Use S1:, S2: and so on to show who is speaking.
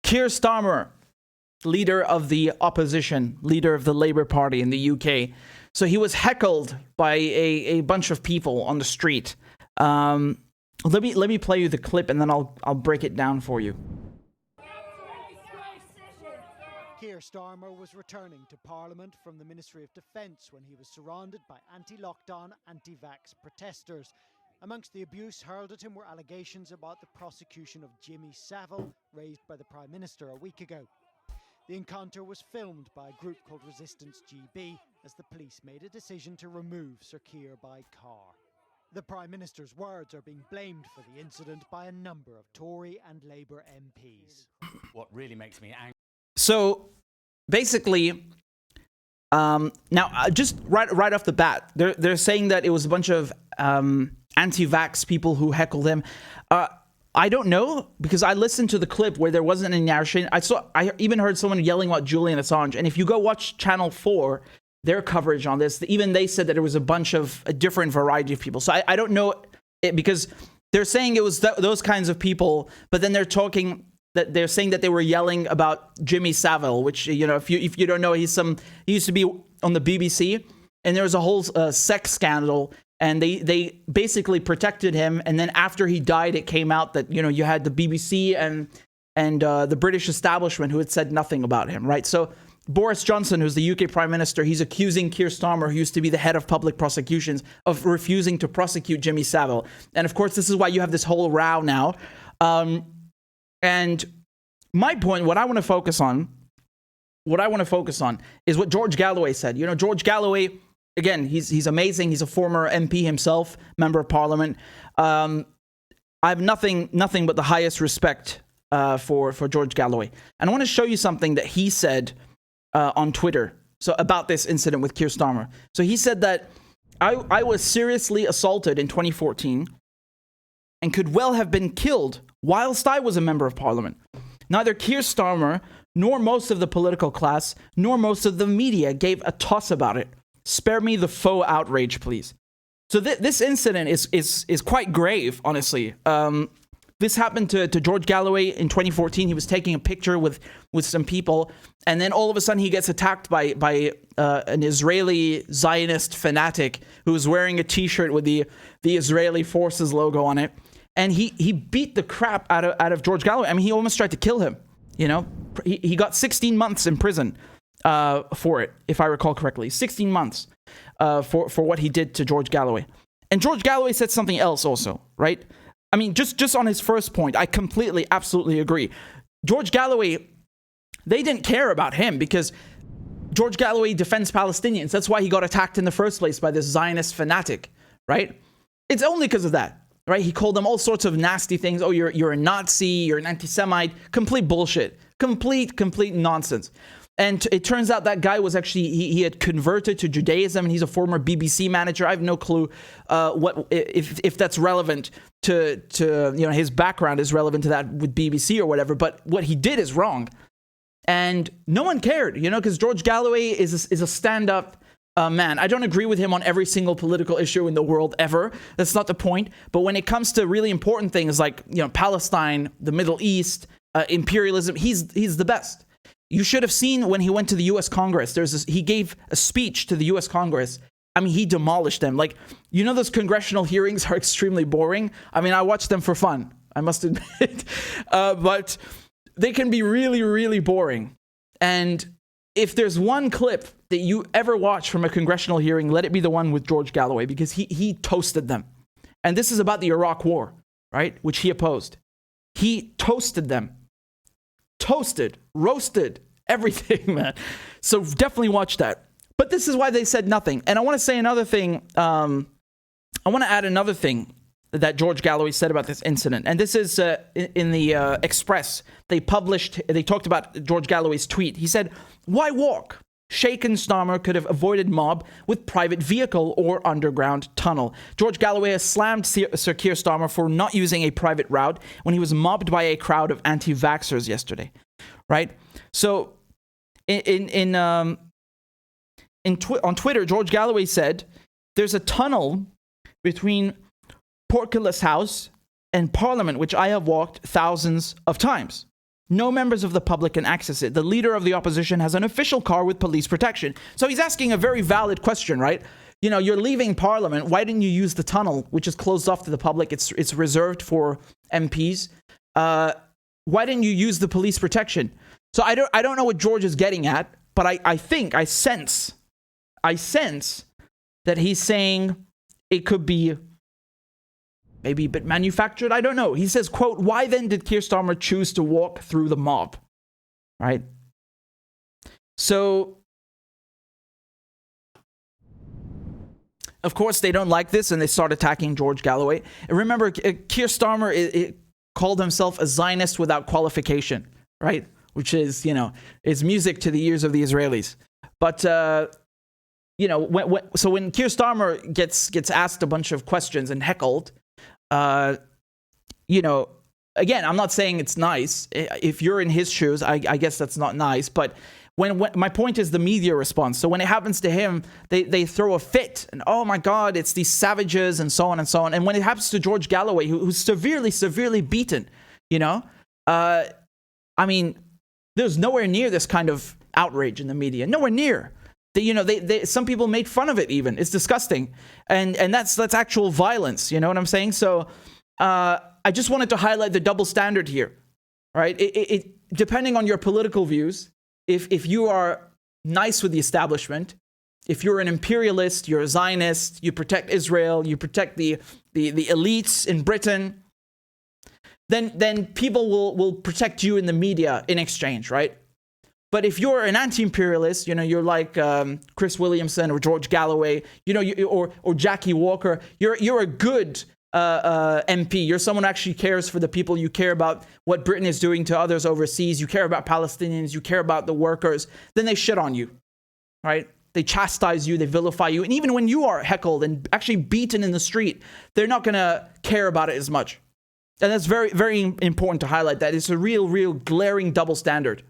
S1: Keir Starmer, leader of the opposition, leader of the Labour Party in the UK. So he was heckled by a bunch of people on the street. Let me play you the clip, and then I'll break it down for you.
S2: Keir Starmer was returning to Parliament from the Ministry of Defence when he was surrounded by anti-lockdown, anti-vax protesters. Amongst the abuse hurled at him were allegations about the prosecution of Jimmy Savile, raised by the Prime Minister a week ago. The encounter was filmed by a group called Resistance GB as the police made a decision to remove Sir Keir by car. The Prime Minister's words are being blamed for the incident by a number of Tory and Labour MPs.
S3: What really makes me angry.
S1: So basically, now just right off the bat, they're saying that it was a bunch of anti-vax people who heckled him. I don't know, because I listened to the clip where there wasn't any narration. I even heard someone yelling about Julian Assange. And if you go watch Channel 4, their coverage on this, even they said that there was a bunch of a different variety of people. So I don't know it, because they're saying it was those kinds of people, but then they're saying that they were yelling about Jimmy Savile, which, you know, if you don't know, he used to be on the BBC, and there was a whole sex scandal. And they basically protected him. And then after he died, it came out that, you know, you had the BBC and the British establishment who had said nothing about him, right? So Boris Johnson, who's the UK Prime Minister, he's accusing Keir Starmer, who used to be the head of public prosecutions, of refusing to prosecute Jimmy Savile. And of course, this is why you have this whole row now. And my point, what I want to focus on is what George Galloway said. You know, George Galloway, again, he's amazing. He's a former MP himself, member of Parliament. I have nothing but the highest respect for George Galloway. And I want to show you something that he said on Twitter about this incident with Keir Starmer. So he said that I was seriously assaulted in 2014 and could well have been killed whilst I was a member of Parliament. Neither Keir Starmer, nor most of the political class, nor most of the media gave a toss about it. Spare me the faux outrage, please. So this incident is quite grave, honestly. This happened to George Galloway in 2014. He was taking a picture with some people, and then all of a sudden he gets attacked by an Israeli Zionist fanatic who was wearing a T-shirt with the Israeli Forces logo on it, and he beat the crap out of George Galloway. I mean, he almost tried to kill him. You know, he got 16 months in prison. For it, if I recall correctly, 16 months for what he did to George Galloway. And George Galloway said something else also, right? I mean, just on his first point, I completely, absolutely agree. George Galloway, they didn't care about him because George Galloway defends Palestinians. That's why he got attacked in the first place by this Zionist fanatic, right? It's only because of that, right? He called them all sorts of nasty things. Oh, you're a Nazi, you're an anti-Semite. Complete bullshit. Complete nonsense. And it turns out that guy was actually, he had converted to Judaism, and he's a former BBC manager. I have no clue if that's relevant to you know, his background is relevant to that with BBC or whatever. But what he did is wrong, and no one cared, you know, because George Galloway is a stand-up man. I don't agree with him on every single political issue in the world ever. That's not the point. But when it comes to really important things like, you know, Palestine, the Middle East, imperialism, he's the best. You should have seen when he went to the U.S. Congress. He gave a speech to the U.S. Congress. I mean, he demolished them. Like, you know, those congressional hearings are extremely boring. I mean, I watch them for fun, I must admit. But they can be really, really boring. And if there's one clip that you ever watch from a congressional hearing, let it be the one with George Galloway, because he toasted them. And this is about the Iraq War, right? Which he opposed. He toasted them. Toasted, roasted, everything, man. So definitely watch that. But this is why they said nothing. And I want to say another thing. I want to add another thing that George Galloway said about this incident. And this is in the Express. They talked about George Galloway's tweet. He said, "Why walk? Shaken Starmer could have avoided mob with private vehicle or underground tunnel." George Galloway has slammed Sir Keir Starmer for not using a private route when he was mobbed by a crowd of anti-vaxxers yesterday, right? So on Twitter, George Galloway said, "There's a tunnel between Portcullis House and Parliament, which I have walked thousands of times." No members of the public can access it. The leader of the opposition has an official car with police protection. So he's asking a very valid question, right? You know, you're leaving Parliament. Why didn't you use the tunnel, which is closed off to the public? It's reserved for MPs. Why didn't you use the police protection? So I don't know what George is getting at, but I sense that he's saying it could be maybe a bit manufactured. I don't know. He says, quote, "Why then did Keir Starmer choose to walk through the mob?" Right? So, of course, they don't like this and they start attacking George Galloway. And remember, Keir Starmer called himself a Zionist without qualification, right? Which is, you know, is music to the ears of the Israelis. But, you know, when Keir Starmer gets asked a bunch of questions and heckled, you know, again, I'm not saying it's nice. If you're in his shoes, I guess that's not nice. But when my point is the media response. So when it happens to him, they throw a fit. And, oh, my God, it's these savages and so on and so on. And when it happens to George Galloway, who's severely beaten, you know, I mean, there's nowhere near this kind of outrage in the media. Nowhere near. Some people made fun of it even. It's disgusting. And that's actual violence. You know what I'm saying? So I just wanted to highlight the double standard here. Right? It depending on your political views, if you are nice with the establishment, if you're an imperialist, you're a Zionist, you protect Israel, you protect the elites in Britain, then people will protect you in the media in exchange, right? But if you're an anti-imperialist, you know, you're like Chris Williamson or George Galloway, you know, or Jackie Walker, you're a good MP. You're someone who actually cares for the people. You care about what Britain is doing to others overseas. You care about Palestinians. You care about the workers. Then they shit on you, right? They chastise you. They vilify you. And even when you are heckled and actually beaten in the street, they're not going to care about it as much. And that's very, very important to highlight that. It's a real glaring double standard.